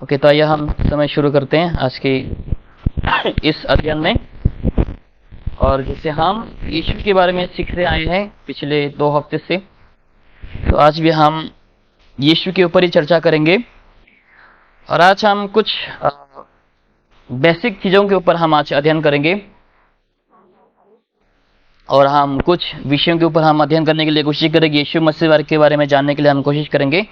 Okay, तो आइए हम समय शुरू करते हैं आज की इस अध्ययन में। और जिसे हम यीशु के बारे में सीखते आए हैं पिछले 2 हफ्ते से, तो आज भी हम यीशु के ऊपर ही चर्चा करेंगे। और आज हम कुछ बेसिक चीज़ों के ऊपर हम आज अध्ययन करेंगे और हम कुछ विषयों के ऊपर हम अध्ययन करने के लिए कोशिश करेंगे। यीशु मसीह के बारे में जानने के लिए हम कोशिश करेंगे।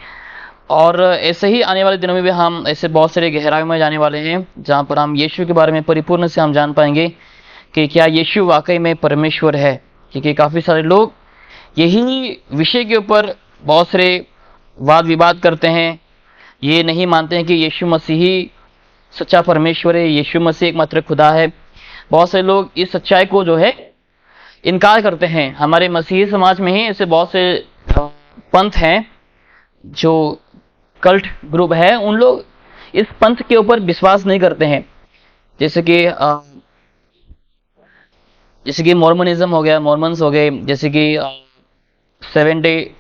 और ऐसे ही आने वाले दिनों में भी हम ऐसे बहुत सारे गहराई में जाने वाले हैं जहाँ पर हम यीशु के बारे में परिपूर्ण से हम जान पाएंगे कि क्या यीशु वाकई में परमेश्वर है। क्योंकि काफ़ी सारे लोग यही विषय के ऊपर बहुत सारे वाद विवाद करते हैं। ये नहीं मानते हैं कि यीशु मसीह ही सच्चा परमेश्वर है, यीशु मसीह एकमात्र खुदा है। बहुत से लोग इस सच्चाई को जो है इनकार करते हैं। हमारे मसीही समाज में ही ऐसे बहुत से पंथ हैं, जो कल्ट ग्रुप है, उन लोग इस पंथ के ऊपर विश्वास नहीं करते हैं। जैसे कि मॉर्मनिज्म हो गया, मॉर्मन्स हो गए, जैसे कि 7 डे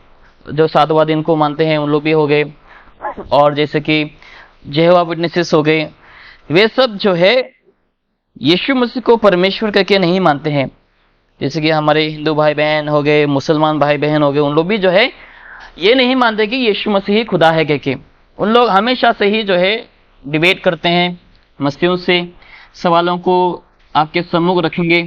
जो 7वां दिन को मानते हैं उन लोग भी हो गए, और जैसे कि जेहोवा विटनेसेस हो गए। वे सब जो है यीशु मसीह को परमेश्वर करके नहीं मानते हैं। जैसे कि हमारे हिंदू भाई बहन हो गए, मुसलमान भाई बहन हो गए, उन लोग भी जो है ये नहीं मानते कि यीशु मसीह ही खुदा है करके। उन लोग हमेशा से ही जो है डिबेट करते हैं, मसीहों से सवालों को आपके सम्मुख रखेंगे।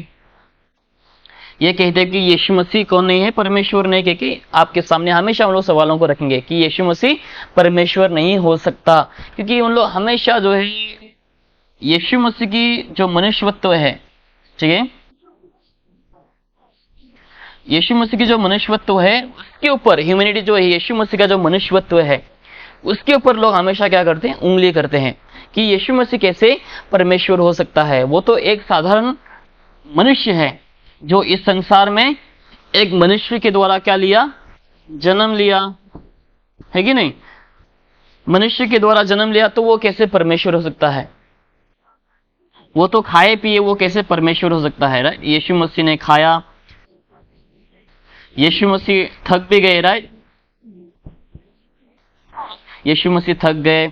ये कहते हैं कि यीशु मसीह कौन नहीं है, परमेश्वर नहीं, क्योंकि आपके सामने हमेशा उन लोग सवालों को रखेंगे कि यीशु मसीह परमेश्वर नहीं हो सकता। क्योंकि उन लोग हमेशा जो है यीशु मसीह की जो मनुष्यत्व है, ठीक है, यीशु मसीह की जो मनुष्यत्व है उसके ऊपर, ह्यूमैनिटी जो है, यीशु मसीह का जो मनुष्यत्व है उसके ऊपर लोग हमेशा क्या करते हैं, उंगली करते हैं कि यीशु मसीह कैसे परमेश्वर हो सकता है। वो तो एक साधारण मनुष्य है जो इस संसार में एक मनुष्य के द्वारा क्या लिया, जन्म लिया, है कि नहीं। मनुष्य के द्वारा जन्म लिया तो वो कैसे परमेश्वर हो सकता है। वो तो खाए पिए, वो कैसे परमेश्वर हो सकता है, राइट। यीशु मसीह ने खाया, यीशु मसीह थक भी गए, राइट। यीशु मसीह थक गए,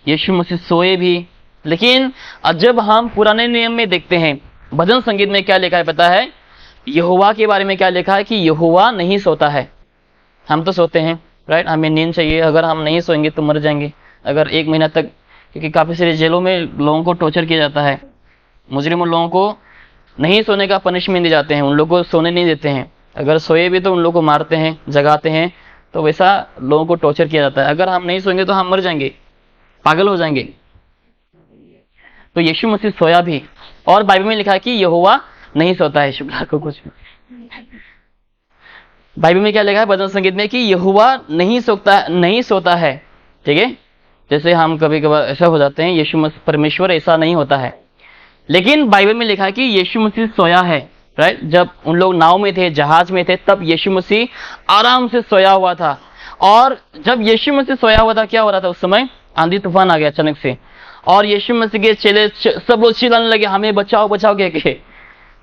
यीशु मसीह सोए भी। लेकिन जब हम पुराने नियम में देखते हैं, भजन संगीत में क्या लिखा है पता है, यहोवा के बारे में क्या लिखा है कि यहोवा नहीं सोता है। हम तो सोते हैं, राइट, हमें नींद चाहिए। अगर हम नहीं सोएंगे तो मर जाएंगे। अगर 1 महीना तक, क्योंकि काफ़ी सारी जेलों में लोगों को टॉर्चर किया जाता है, मुजरिम लोगों को नहीं सोने का पनिशमेंट दिए जाते हैं, उन लोगों को सोने नहीं देते हैं। अगर सोए भी तो उन लोगों को मारते हैं, जगाते हैं। तो वैसा लोगों को टॉर्चर किया जाता है। अगर हम नहीं सोएंगे तो हम मर जाएंगे, पागल हो जाएंगे। तो यीशु मसीह सोया भी, और बाइबल में लिखा है कि यहोवा नहीं सोता है शुक्रवार को। कुछ बाइबल में क्या लिखा है भजन संगीत में कि यहोवा नहीं सोता है, ठीक है। जैसे हम कभी कभार ऐसा हो जाते हैं, यीशु मसीह परमेश्वर ऐसा नहीं होता है। लेकिन बाइबल में लिखा है कि यीशु मसीह सोया है, राइट। जब उन लोग नाव में थे, जहाज में थे, तब यीशु मसीह आराम से सोया हुआ था। और जब यीशु मसीह सोया हुआ था, क्या हो रहा था उस समय, आंधी तूफान आ गया अचानक से, और यीशु मसीह के चेले सब लोग चिल्लाने लगे, हमें बचाओ बचाओ कह के।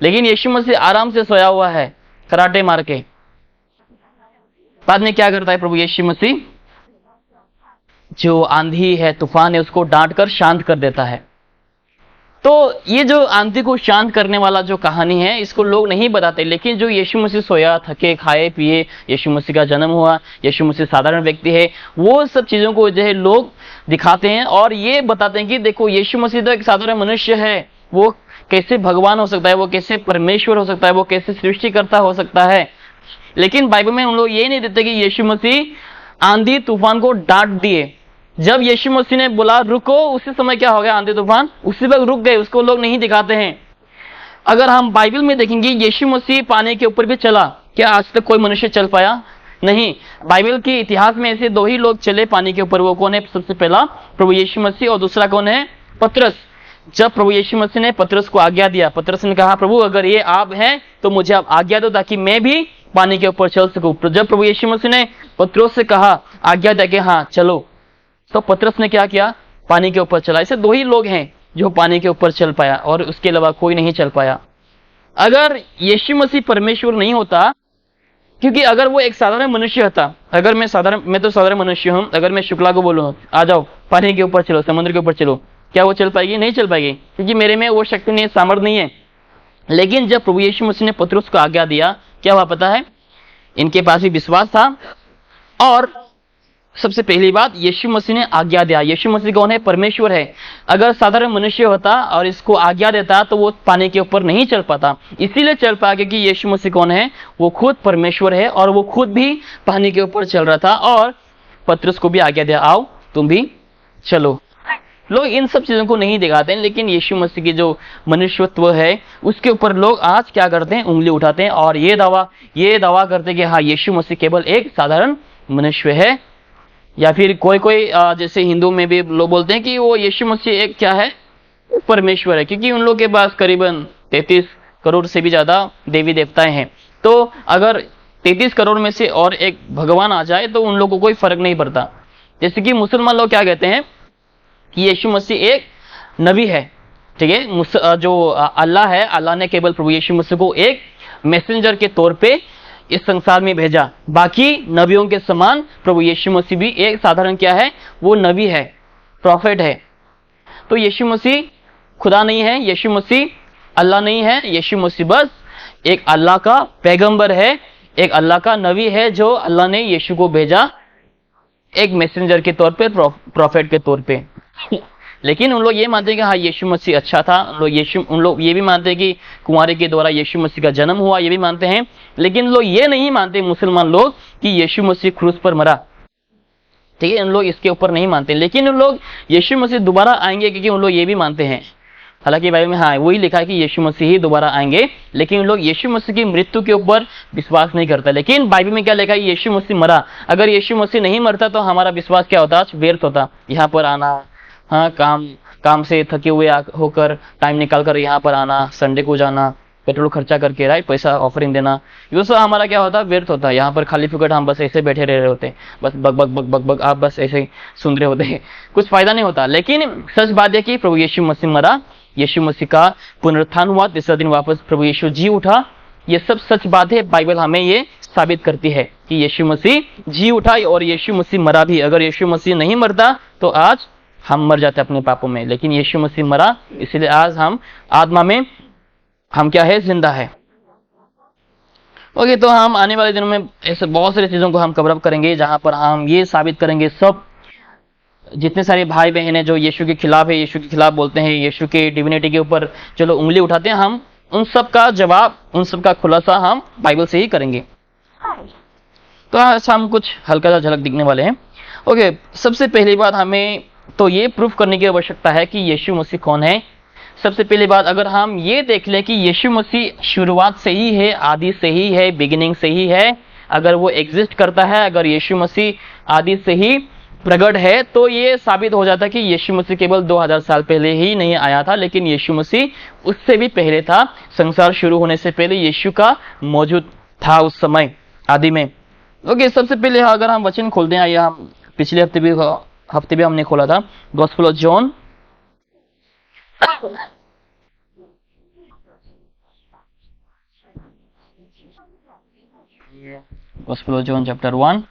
लेकिन यीशु मसीह आराम से सोया हुआ है, कराटे मार के। बाद में क्या करता है प्रभु यीशु मसीह, जो आंधी है, तूफान है, उसको डांट कर शांत कर देता है। तो ये जो आंधी को शांत करने वाला जो कहानी है, इसको लोग नहीं बताते। लेकिन जो यीशु मसीह सोया, थके खाए पिए, यीशु मसीह का जन्म हुआ, यीशु मसीह साधारण व्यक्ति है, वो सब चीजों को जो है लोग दिखाते हैं और ये बताते हैं कि देखो यीशु मसीह तो एक साधारण मनुष्य है, वो कैसे भगवान हो सकता है, वो कैसे परमेश्वर हो सकता है, वो कैसे सृष्टिकर्ता हो सकता है। लेकिन बाइबल में उन लोग ये नहीं देते कि यीशु मसीह आंधी तूफान को डांट दिए। जब यीशु मसीह ने बोला रुको, उसी समय क्या हो गया, आंधी तूफान उसी वक्त रुक गए। उसको लोग नहीं दिखाते हैं। अगर हम बाइबल में देखेंगे, यीशु मसीह पानी के ऊपर भी चला। क्या आज तक कोई मनुष्य चल पाया? नहीं। बाइबल के इतिहास में ऐसे 2 ही लोग चले पानी के ऊपर। वो कौन है? सबसे पहला प्रभु यीशु मसीह, और दूसरा कौन है? पतरस। जब प्रभु यीशु मसीह ने पतरस को आज्ञा दिया, पतरस ने कहा प्रभु अगर ये आप हैं तो मुझे आप आज्ञा दो ताकि मैं भी पानी के ऊपर चल सकूं। जब प्रभु यीशु मसीह ने पतरस से कहा आज्ञा दे के हाँ चलो, तो पतरस ने क्या किया? पानी के ऊपर चला। ऐसे 2 ही लोग हैं जो पानी के ऊपर चल पाया, और उसके अलावा कोई नहीं चल पाया। अगर यीशु मसीह परमेश्वर नहीं होता क्योंकि अगर वो एक साधारण मनुष्य होता, अगर मैं तो साधारण मनुष्य हूं, अगर मैं शुक्ला को बोलूं आ जाओ पानी के ऊपर चलो, समुद्र के ऊपर चलो, क्या वो चल पाएगी? नहीं चल पाएगी, क्योंकि मेरे में वो शक्ति नहीं है, सामर्थ्य नहीं है। लेकिन जब प्रभु यीशु मसीह ने पतरस को आज्ञा दिया, क्या हुआ पता है? इनके पास भी विश्वास था, और सबसे पहली बात, यीशु मसीह ने आज्ञा दिया। यीशु मसीह कौन है? परमेश्वर है। अगर साधारण मनुष्य होता और इसको आज्ञा देता तो वो पानी के ऊपर नहीं चल पाता। इसीलिए चल पाया क्योंकि यीशु मसीह कौन है? वो खुद परमेश्वर है, और वो खुद भी पानी के ऊपर चल रहा था, और पतरस को भी आज्ञा दिया, आओ तुम भी चलो। लोग इन सब चीजों को नहीं दिखाते हैं, लेकिन यीशु मसीह की जो मनुष्यत्व है उसके ऊपर लोग आज क्या करते हैं? उंगली उठाते हैं, और ये दावा करते हैं कि हाँ, यीशु मसीह केवल एक साधारण मनुष्य है। या फिर कोई जैसे हिंदू में भी लोग बोलते हैं कि वो यीशु मसीह एक क्या है? परमेश्वर है, क्योंकि उन लोग के पास करीबन 33 करोड़ से भी ज्यादा देवी देवताएं हैं। तो अगर 33 करोड़ में से और एक भगवान आ जाए तो उन लोगों को कोई फर्क नहीं पड़ता। जैसे कि मुसलमान लोग क्या कहते हैं कि यीशु मसीह एक नबी है, ठीक है। जो अल्लाह है, अल्लाह ने केवल प्रभु यीशु मसीह को एक मैसेंजर के तौर पे इस संसार में भेजा। बाकी नबियों के समान प्रभु यीशु मसीह भी एक साधारण क्या है? वो नबी है, प्रॉफिट है। तो यीशु मसीह खुदा नहीं है, यीशु मसीह अल्लाह नहीं है, यीशु मसीह बस एक अल्लाह का पैगंबर है, एक अल्लाह का नबी है, जो अल्लाह ने यीशु को भेजा एक मैसेंजर के तौर पे, प्रॉफिट के तौर पे। लेकिन उन लोग ये मानते हैं कि हाँ, यीशु मसीह अच्छा था। उन लोग ये भी मानते हैं कि कुंवारे के द्वारा यीशु मसीह का जन्म हुआ, ये भी मानते हैं। लेकिन लोग ये नहीं मानते, मुसलमान लोग, कि यीशु मसीह क्रूस पर मरा, ठीक है। उन लोग इसके ऊपर नहीं मानते। लेकिन उन लोग यीशु मसीह दोबारा आएंगे, क्योंकि उन लोग ये भी मानते हैं। हालांकि बाइबल में हाँ वही लिखा है कि यीशु मसीह ही दोबारा आएंगे, लेकिन उन लोग यीशु मसीह की मृत्यु के ऊपर विश्वास नहीं करता। लेकिन बाइबल में क्या लिखा है? यीशु मसीह मरा। अगर यीशु मसीह नहीं मरता तो हमारा विश्वास क्या होता? व्यर्थ होता। यहाँ पर आना, हाँ, काम से थके हुए होकर टाइम निकाल कर यहाँ पर आना, संडे को जाना, पेट्रोल खर्चा करके, राइट, पैसा ऑफरिंग देना, ये सब हमारा क्या होता? व्यर्थ होता है। यहाँ पर खाली फुकट हम बस ऐसे बैठे रह रहे होते, बस bug bug bug bug bug, आप बस ऐसे सुन रहे होते, कुछ फायदा नहीं होता। लेकिन सच बात है कि प्रभु यीशु मसीह मरा, यीशु मसीह का पुनरुत्थान हुआ, तीसरा दिन वापस प्रभु यीशु जी उठा। ये सब सच बात है। बाइबल हमें ये साबित करती है कि यीशु मसीह जी उठा और यीशु मसीह मरा भी। अगर यीशु मसीह नहीं मरता तो आज हम मर जाते अपने पापों में, लेकिन यीशु मसीह मरा, इसलिए आज हम आत्मा में हम क्या है? जिंदा है। ओके, तो हम आने वाले दिनों में ऐसे बहुत सारी चीजों को हम कवर अप करेंगे, जहां पर हम ये साबित करेंगे, सब जितने सारे भाई बहन हैं जो यीशु के खिलाफ है, यीशु के खिलाफ बोलते हैं, यीशु के डिविनिटी के ऊपर चलो उंगली उठाते हैं, हम उन सब का जवाब, उन सब का खुलासा हम बाइबल से ही करेंगे। तो आज हम कुछ हल्का सा झलक दिखने वाले हैं। ओके, सबसे पहली बात, हमें तो ये प्रूफ करने की आवश्यकता है कि यीशु मसीह कौन है। सबसे पहली बात, अगर हम ये देख लें कि यीशु मसीह शुरुआत से ही है, आदि से ही है, बिगिनिंग से ही है, अगर वो एग्जिस्ट करता है, अगर यीशु मसीह आदि से ही प्रकट है, तो ये साबित हो जाता है कि यीशु मसीह केवल 2000 साल पहले ही नहीं आया था, लेकिन यीशु मसीह उससे भी पहले था। संसार शुरू होने से पहले यीशु का मौजूद था उस समय आदि में। ओके, सबसे पहले अगर हम वचन खोलते हैं, या हम पिछले हफ्ते भी हमने खोला था, gospel of John, gospel of John chapter 1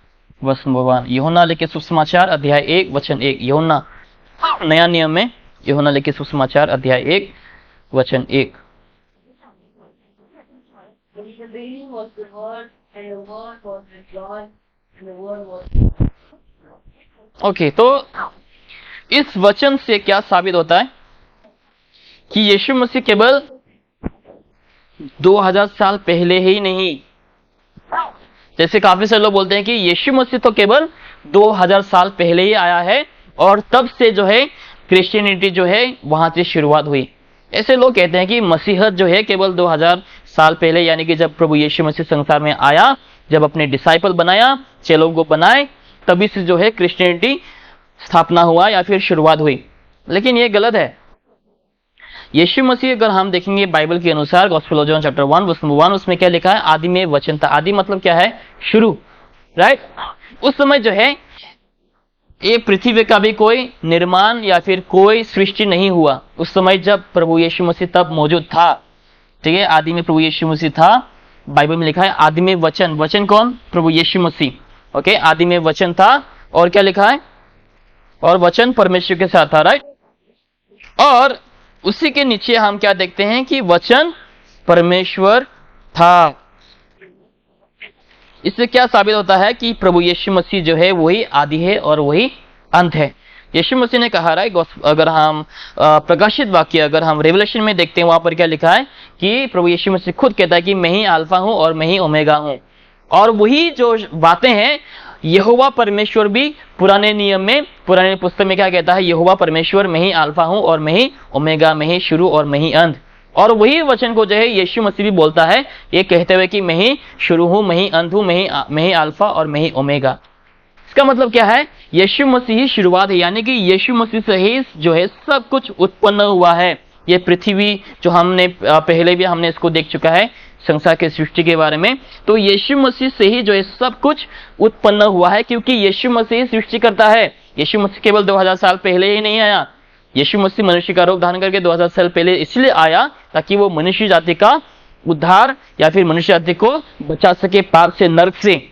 verse number 1। यूहन्ना लिखे सुसमाचार अध्याय 1 वचन 1। यूहन्ना, नया नियम में यूहन्ना लिखे सुसमाचार अध्याय 1 वचन 1। ओके, तो इस वचन से क्या साबित होता है कि यीशु मसीह केवल 2000 साल पहले ही नहीं, जैसे काफी सारे लोग बोलते हैं कि यीशु मसीह तो केवल 2000 साल पहले ही आया है और तब से जो है क्रिश्चियनिटी जो है वहां से शुरुआत हुई। ऐसे लोग कहते हैं कि मसीहत जो है केवल 2000 साल पहले, यानी कि जब प्रभु यीशु मसीह संसार में आया, जब अपने डिसाइपल बनाया, चेलों को बनाए, तभी से जो है क्रिश्चियनिटी स्थापना हुआ या फिर शुरुआत हुई। लेकिन ये गलत है। यीशु मसीह अगर हम देखेंगे बाइबल के अनुसार, gospel of John chapter 1 verse 1, उसमें क्या लिखा है? आदि में वचन था। आदि मतलब क्या है? शुरू, राइट। उस समय जो है ये पृथ्वी का भी कोई निर्माण या फिर कोई सृष्टि नहीं हुआ। उस समय जब प्रभु यीशु मसीह तब मौजूद था, ठीक है, आदि में प्रभु यीशु मसीह था, बाइबल में लिखा है आदि में वचन, वचन कौन? प्रभु यीशु मसीह। ओके, आदि में वचन था और क्या लिखा है? और वचन परमेश्वर के साथ था, राइट। और उसी के नीचे हम क्या देखते हैं कि वचन परमेश्वर था। इससे क्या साबित होता है कि प्रभु यीशु मसीह जो है वही आदि है और वही अंत है। यीशु मसीह ने कहा है, अगर हम प्रकाशित वाक्य अगर हम रेवलेशन में देखते हैं, वहां पर क्या लिखा है कि प्रभु यीशु मसीह खुद कहता है कि मैं ही अल्फा हूं और मैं ही ओमेगा हूं। और वही जो बातें हैं यहोवा परमेश्वर भी पुराने नियम में, पुराने पुस्तक में क्या कहता है? यहोवा परमेश्वर मैं ही अल्फा हूं और मैं ही ओमेगा, मैं ही शुरू और मैं ही अंत। और वही वचन को जो है यीशु मसीह भी बोलता है, ये कहते हुए कि मैं ही शुरू हूं, मैं ही अंत हूं, मैं ही अल्फा और मैं ही ओमेगा। इसका मतलब क्या है? यीशु मसीह ही शुरुआत है, यानी कि यीशु मसीह से ही जो है सब कुछ उत्पन्न हुआ है। ये पृथ्वी जो हमने पहले भी हमने इसको देख चुका है संसार के सृष्टि के बारे में, तो यीशु मसीह से ही जो है सब कुछ उत्पन्न हुआ है, क्योंकि यीशु मसीह सृष्टि करता है। यीशु मसीह केवल 2000 साल पहले ही नहीं आया। यीशु मसीह मनुष्य का रूप धारण करके 2000 साल पहले इसलिए आया ताकि वो मनुष्य जाति का उद्धार या फिर मनुष्य जाति को बचा सके पाप से, नरक से।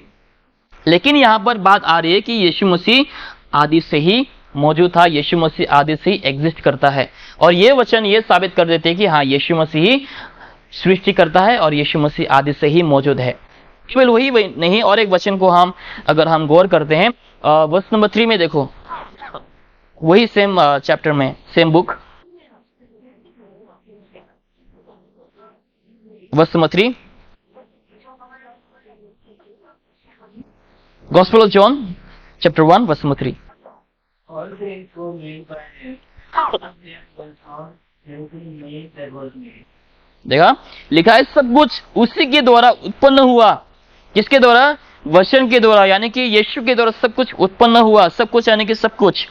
लेकिन यहां पर बात आ रही है कि यीशु मसीह आदि से ही मौजूद था, यीशु मसीह आदि से ही एग्जिस्ट करता है। और ये वचन ये साबित कर देते हैं कि हाँ, यीशु मसीह ही सृष्टि करता है और यीशु मसीह आदि से ही मौजूद है। केवल वही नहीं, और एक वचन को हम अगर हम गौर करते हैं वर्स नंबर 3 में देखो, वही सेम चैप्टर में, same book, verse number 3, Gospel of John, chapter 1, verse number 3. All things were made by him, and there was not anything made that was made. देखा, लिखा है सब कुछ उसी के द्वारा उत्पन्न हुआ। किसके द्वारा? वचन के द्वारा, यानी कि यीशु के द्वारा सब कुछ उत्पन्न हुआ। सब कुछ यानी कि सब कुछ।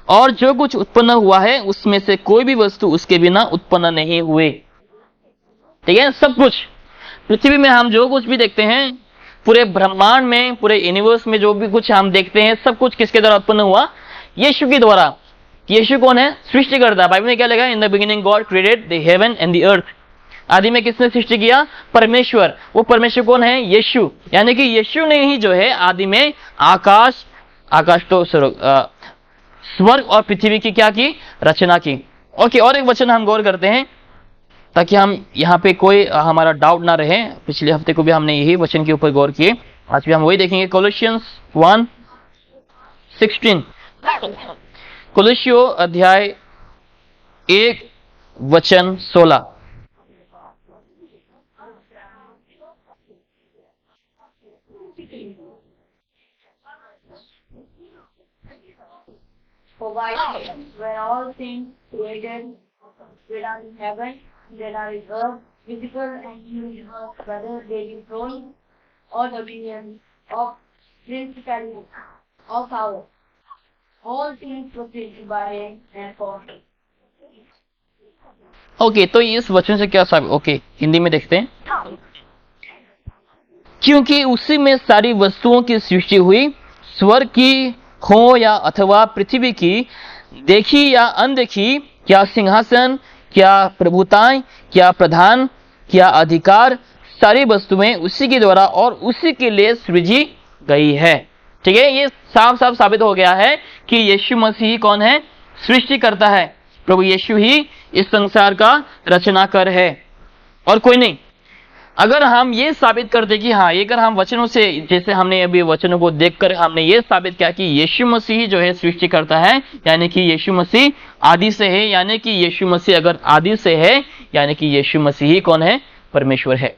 और जो कुछ उत्पन्न हुआ है उसमें से कोई भी वस्तु उसके बिना उत्पन्न नहीं हुए। ठीक है, सब कुछ पृथ्वी में हम जो कुछ भी देखते हैं, पूरे ब्रह्मांड में, पूरे यूनिवर्स में जो भी कुछ हम देखते हैं, सब कुछ किसके द्वारा उत्पन्न हुआ? यीशु के द्वारा। यीशु कौन है? सृष्टिकर्ता। बाइबल में क्या लिखा है? In the beginning God created the heaven and the earth. आदि में किसने सृष्टि किया? परमेश्वर। वो परमेश्वर कौन है? यीशु। यानी कि यीशु ने ही जो है आदि में आकाश तो स्वर्ग और पृथ्वी की क्या की? रचना की। ओके, और एक वचन हम गौर करते हैं ताकि हम यहाँ पे कोई हमारा डाउट ना रहे। पिछले हफ्ते को भी हमने यही वचन के ऊपर गौर किए, आज भी हम वही देखेंगे। कोलोसियंस 1:16, कोलोसियो अध्याय 1 वचन 16। For by him were all things created, that are in heaven, that are in earth, visible and invisible, whether they be thrones or dominions, of principalities, of power. All things were created by him and for him. Okay, तो इस वचन से क्या साबित? Okay, Hindi में देखते हैं। क्योंकि उसी में सारी वस्तुओं की सृष्टि हुई, स्वर्ग की हो या अथवा पृथ्वी की, देखी या अनदेखी, क्या सिंहासन, क्या प्रभुताएं, क्या प्रधान, क्या अधिकार, सारी वस्तुएं उसी के द्वारा और उसी के लिए सृजी गई है। ठीक है, ये साफ साफ साबित हो गया है कि यीशु मसीह कौन है? सृष्टि करता है। प्रभु यीशु ही इस संसार का रचनाकार है और कोई नहीं। अगर हम ये साबित करते कि हाँ, ये अगर हम वचनों से, जैसे हमने अभी वचनों को देखकर हमने ये साबित किया कि यीशु मसीह जो है सृष्टि करता है, यानी कि यीशु मसीह आदि से है, यानी कि यीशु मसीह अगर आदि से है, यानी कि यीशु मसीह ही कौन है? परमेश्वर है।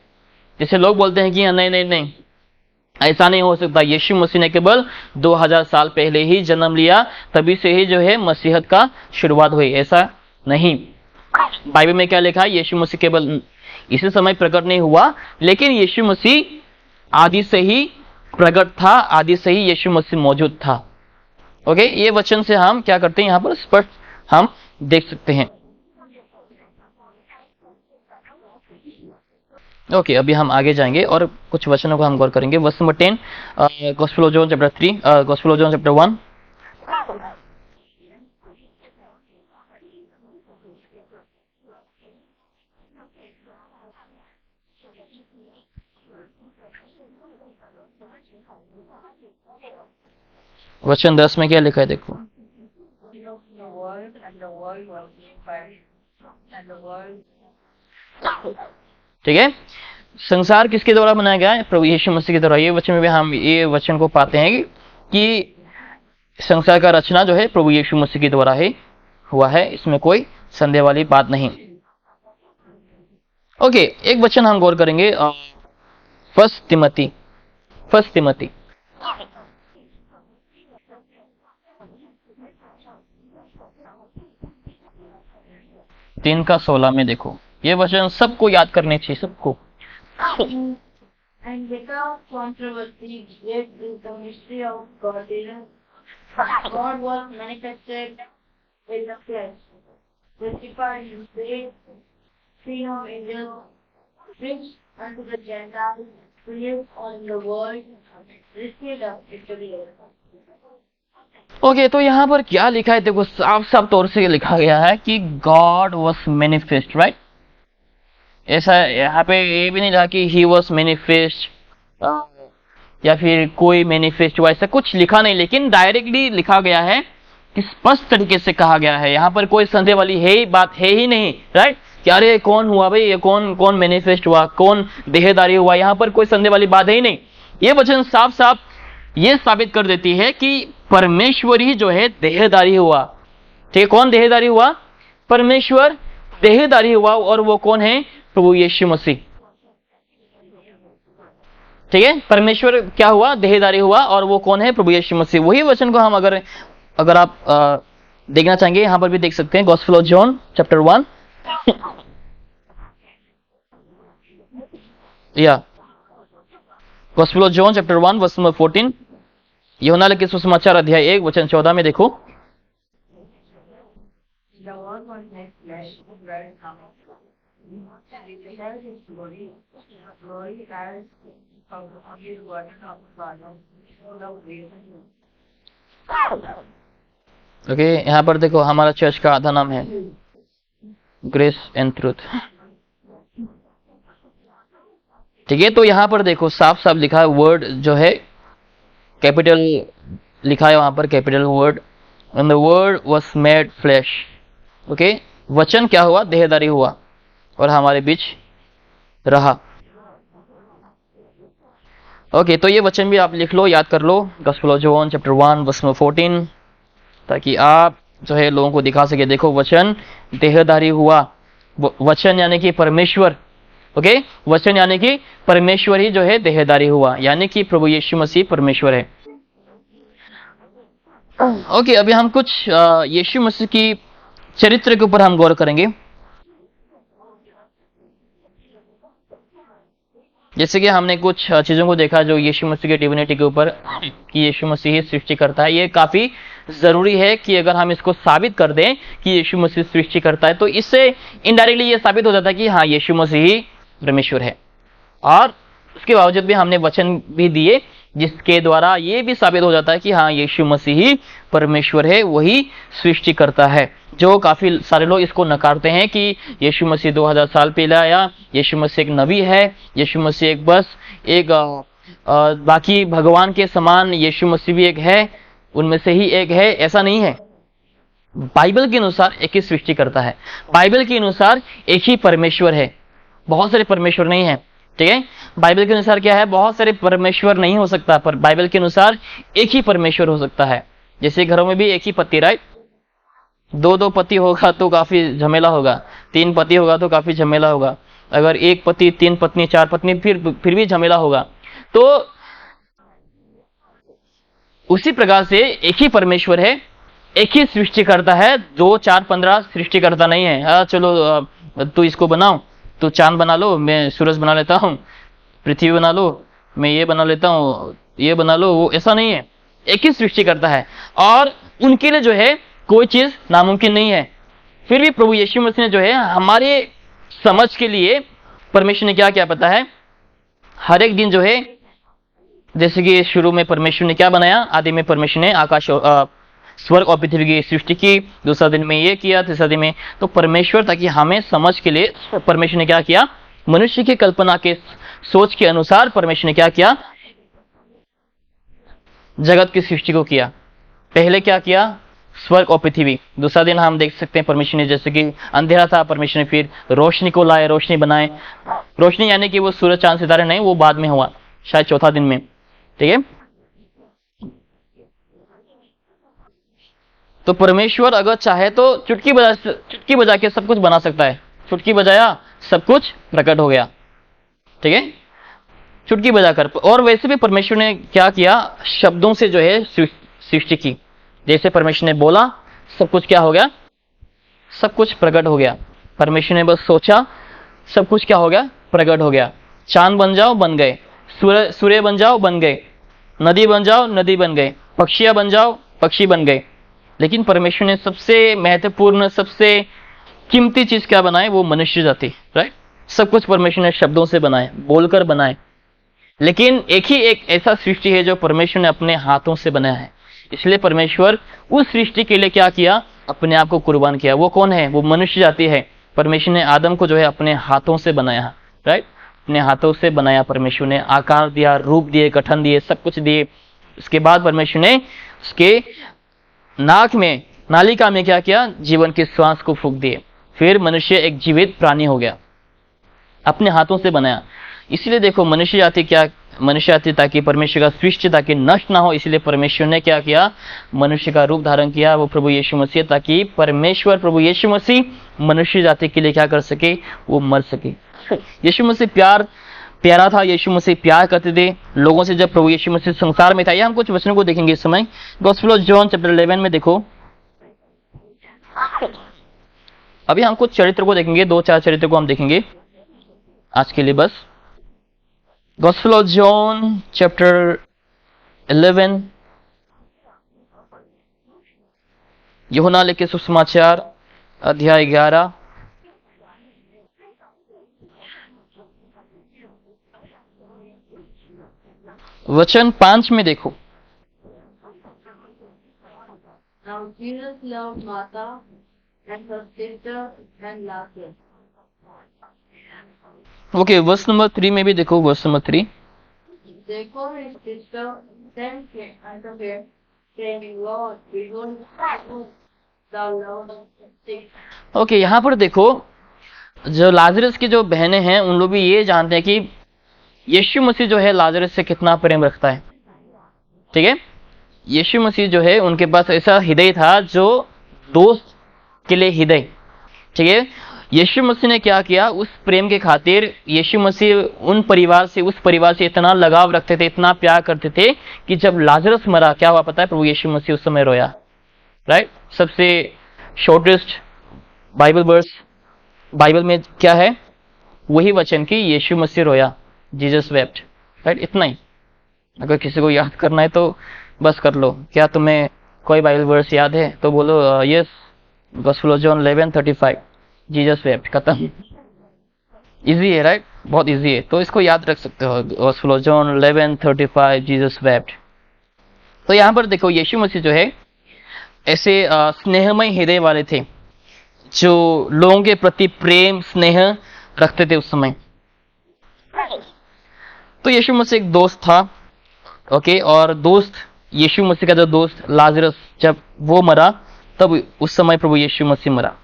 जैसे लोग बोलते हैं कि नहीं नहीं नहीं, ऐसा नहीं हो सकता, यीशु मसीह ने केवल 2000 साल पहले ही जन्म लिया, तभी से ही जो है मसीहत का शुरुआत हुई। ऐसा नहीं। बाइबल में क्या लिखा है? यीशु मसीह केवल इसी समय प्रकट नहीं हुआ, लेकिन यीशु मसीह आदि से ही प्रकट था, आदि से ही यीशु मसीह मौजूद था। ओके, ये वचन से हम क्या करते हैं? यहाँ पर स्पष्ट हम देख सकते हैं। ओके, अभी हम आगे जाएंगे और कुछ वचनों को हम गौर करेंगे। Verse number 10, gospel of John chapter 3, gospel of John chapter 1। वचन 10 में क्या लिखा है देखो। The world and the world was made by him, and the world ठीक है, संसार किसके द्वारा बनाया गया है? प्रभु यीशु मसीह के द्वारा। ये वचन में भी हम ये वचन को पाते हैं कि संसार का रचना जो है प्रभु यीशु मसीह के द्वारा ही हुआ है, इसमें कोई संदेह वाली बात नहीं। ओके, एक वचन हम गौर करेंगे, फर्स्ट तिमोथी 3:16 में देखो। ये वचन सबको याद करने चाहिए, सबको। and without controversy, great is the mystery of godliness. God was manifested in the flesh, justified in faith, seen of angels, preached unto the Gentiles, believed on the world, received up victory. Okay, तो यहाँ पर क्या लिखा है देखो, साफ साफ तौर से लिखा गया है कि गॉड वॉज मैनिफेस्ट, राइट। ऐसा यहाँ पे ये भी नहीं लिखा कि ही वॉज मैनिफेस्ट या फिर कोई मैनिफेस्ट हुआ, ऐसा कुछ लिखा नहीं, लेकिन डायरेक्टली लिखा गया है कि स्पष्ट तरीके से कहा गया है। यहाँ पर कोई संदेह वाली बात है ही नहीं, राइट। कि अरे कौन हुआ भाई, ये कौन मैनिफेस्ट हुआ, कौन देहधारी हुआ, यहाँ पर कोई संदेह वाली बात है ही नहीं। ये वचन साफ साफ ये साबित कर देती है कि परमेश्वर ही जो है देहधारी हुआ। ठीक है, कौन देहधारी हुआ? परमेश्वर देहधारी हुआ, और वो कौन है? प्रभु यीशु मसीह। ठीक है, परमेश्वर क्या हुआ? देहधारी हुआ, और वो कौन है? प्रभु यीशु मसीह। वही वचन को हम अगर आप देखना चाहेंगे, यहां पर भी देख सकते हैं, गॉस्पेल ऑफ जॉन चैप्टर 1 या gospel of John chapter 1 verse number 14। Yuhanna लिखे सुसमाचार अध्याय 1 वचन 14 में देखो। The word was made flesh, dwelt among us. We beheld his glory, glory as of the only begotten of the Father, full of grace and truth. Okay, यहाँ पर देखो, हमारा चर्च का आधा नाम है ग्रेस एंड ट्रूथ। ठीक है, तो यहाँ पर देखो साफ साफ लिखा है, वर्ड जो है कैपिटल लिखा है वहां पर, capital word, and the word was made flash. Okay, वचन क्या हुआ? देहधारी हुआ और हमारे बीच रहा। ओके, तो ये वचन भी आप लिख लो, याद कर लो, gospel of John chapter 1 verse number 14, ताकि आप जो है लोगों को दिखा सके, देखो वचन देहधारी हुआ। वचन यानी कि परमेश्वर। ओके, वचन यानी कि परमेश्वर ही जो है देहधारी हुआ, यानी कि प्रभु यीशु मसीह परमेश्वर है। ओके, अभी हम कुछ यीशु मसीह की चरित्र के ऊपर हम गौर करेंगे। जैसे कि हमने कुछ चीजों को देखा जो यीशु मसीह के डिविनिटी के ऊपर, कि यीशु मसीह ही सृष्टि करता है। ये काफी जरूरी है कि अगर हम इसको साबित कर दें कि यीशु मसीह सृष्टि करता है, तो इससे इनडायरेक्टली ये साबित हो जाता है कि हाँ, यीशु मसीह ही परमेश्वर है। और उसके बावजूद भी हमने वचन भी दिए जिसके द्वारा ये भी साबित हो जाता है कि हाँ, यीशु मसीह ही परमेश्वर है, वही सृष्टि करता है। जो काफी सारे लोग इसको नकारते हैं कि यीशु मसीह 2000 साल पहले आया, यीशु मसीह एक नबी है, यीशु मसीह एक बस एक बाकी भगवान के समान यीशु मसीह भी एक है, उनमें से ही एक है। ऐसा नहीं है। बाइबल के अनुसार एक ही सृष्टि करता है, बाइबल के अनुसार एक ही परमेश्वर है, बहुत सारे परमेश्वर नहीं है। ठीक है, बाइबल के अनुसार क्या है? बहुत सारे परमेश्वर नहीं हो सकता, पर बाइबल के अनुसार एक ही परमेश्वर हो सकता है। जैसे घरों में भी एक ही पति, राइट। 2 पति होगा तो काफी झमेला होगा, 3 पति होगा तो काफी झमेला होगा, अगर 1 पति 3 पत्नी 4 पत्नी फिर भी झमेला होगा। तो उसी प्रकार से एक ही परमेश्वर है, एक ही सृष्टि करता है, 2 4 15 सृष्टि करता नहीं है। चलो तू इसको बनाओ, तो चांद बना लो, मैं सूरज बना लेता हूँ, पृथ्वी बना लो, मैं ये बना लेता हूँ, ये बना लो, वो ऐसा नहीं है। एक ही सृष्टि करता है, और उनके लिए जो है कोई चीज नामुमकिन नहीं है। फिर भी प्रभु यीशु मसीह ने जो है हमारे समझ के लिए, परमेश्वर ने क्या क्या पता है, हर एक दिन जो है, जैसे कि शुरू में परमेश्वर ने क्या बनाया? आदि में परमेश्वर ने आकाश स्वर्ग और पृथ्वी की सृष्टि की, दूसरा दिन में ये किया, तीसरा दिन में, तो परमेश्वर, ताकि हमें समझ के लिए परमेश्वर ने क्या किया? मनुष्य की कल्पना के सोच के अनुसार परमेश्वर ने क्या किया? जगत की सृष्टि को किया। पहले क्या किया? स्वर्ग और पृथ्वी। दूसरा दिन हम देख सकते हैं परमेश्वर ने, जैसे कि अंधेरा था, परमेश्वर ने फिर रोशनी को लाए, रोशनी बनाए। रोशनी यानी कि वो सूरज चांद सितारे नहीं, वो बाद में हुआ, शायद चौथा दिन में। ठीक है, तो परमेश्वर अगर चाहे तो चुटकी बजा के सब कुछ बना सकता है। चुटकी बजाया, सब कुछ प्रकट हो गया। ठीक है, चुटकी बजाकर। और वैसे भी परमेश्वर ने क्या किया? शब्दों से जो है सृष्टि की। जैसे परमेश्वर ने बोला, सब कुछ क्या हो गया? सब कुछ प्रकट हो गया। परमेश्वर ने बस सोचा, सब कुछ क्या हो गया? प्रकट हो गया। चांद बन जाओ, बन गए। सूर्य बन जाओ, बन गए। नदी बन जाओ, नदी बन गए। पक्षियां बन जाओ, पक्षी बन गए। लेकिन परमेश्वर ने सबसे महत्वपूर्ण, सबसे कीमती चीज क्या बनाए? वो मनुष्य जाति। राइट, सब कुछ परमेश्वर ने शब्दों से बनाए, बोलकर बनाए। लेकिन एक ऐसा सृष्टि है जो परमेश्वर ने अपने हाथों से बनाया है। इसलिए परमेश्वर उस सृष्टि के लिए क्या किया? अपने आप को कुर्बान किया। वो कौन है? वो मनुष्य जाति है। परमेश्वर ने आदम को जो है अपने हाथों से बनाया। राइट, अपने हाथों से बनाया। परमेश्वर ने आकार दिया, रूप दिए, गठन दिए, सब कुछ दिए। उसके बाद परमेश्वर ने उसके नाक में, नालिका में क्या किया? जीवन के श्वास को फूंक दिए। फिर मनुष्य एक जीवित प्राणी हो गया, अपने हाथों से बनाया। इसलिए देखो, मनुष्य जाति ताकि परमेश्वर का सृष्टि ताकि नष्ट ना हो, इसलिए परमेश्वर ने क्या किया? मनुष्य का रूप धारण किया, वो प्रभु यीशु मसीह, ताकि परमेश्वर प्रभु यीशु मसीह मनुष्य जाति के लिए क्या कर सके? वो मर सके। यीशु मसीह प्यारा था। यीशु मसीह प्यार करते थे लोगों से। जब प्रभु यीशु मसीह संसार में था, ये हम कुछ वचनों को देखेंगे इस समय। गॉस्पेल ऑफ जॉन चैप्टर 11 में देखो, अभी हम कुछ चरित्र को देखेंगे, 2-4 चरित्र को हम देखेंगे आज के लिए बस। गॉस्पेल ऑफ जॉन चैप्टर 11, यूहन्ना लिखे सुसमाचार अध्याय 11 वचन 5 में देखो। Now Jesus loved Martha and her sister and Lazarus. Okay, verse number 3 में भी देखो, verse number 3। Therefore his sister sent unto him, saying, Lord, behold, thou lovest. Okay, यहाँ पर देखो, जो लाजरस की जो बहनें हैं उन लोग भी ये जानते हैं कि यीशु मसीह जो है लाजरस से कितना प्रेम रखता है। ठीक है, यीशु मसीह जो है उनके पास ऐसा हृदय था जो दोस्त के लिए हृदय। ठीक है, यीशु मसीह ने क्या किया? उस प्रेम के खातिर यीशु मसीह उस परिवार से इतना लगाव रखते थे, इतना प्यार करते थे कि जब लाजरस मरा, क्या हुआ पता है? प्रभु यीशु मसीह उस समय रोया। राइट, सबसे शॉर्टेस्ट बाइबल वर्स बाइबल में क्या है? वही वचन कि यीशु मसीह रोया, जीसस वेप्ट। राइट, इतना ही। अगर किसी को याद करना है तो बस कर लो। क्या तुम्हें कोई बाइबल वर्स याद है तो बोलो yes, gospel of John 11:35, Jesus wept, खत्म। इजी है, राइट, बहुत इजी है, तो इसको याद रख सकते हो। Gospel of John 11:35, Jesus wept. तो यहाँ पर देखो, यीशु मसीह जो है ऐसे स्नेहमय हृदय वाले थे, जो लोगों के प्रति प्रेम स्नेह रखते थे उस समय। तो यीशु मसीह एक दोस्त था। ओके, और दोस्त, यीशु मसीह का जो दोस्त लाजरस, जब वो मरा तब उस समय प्रभु यीशु मसीह मरा।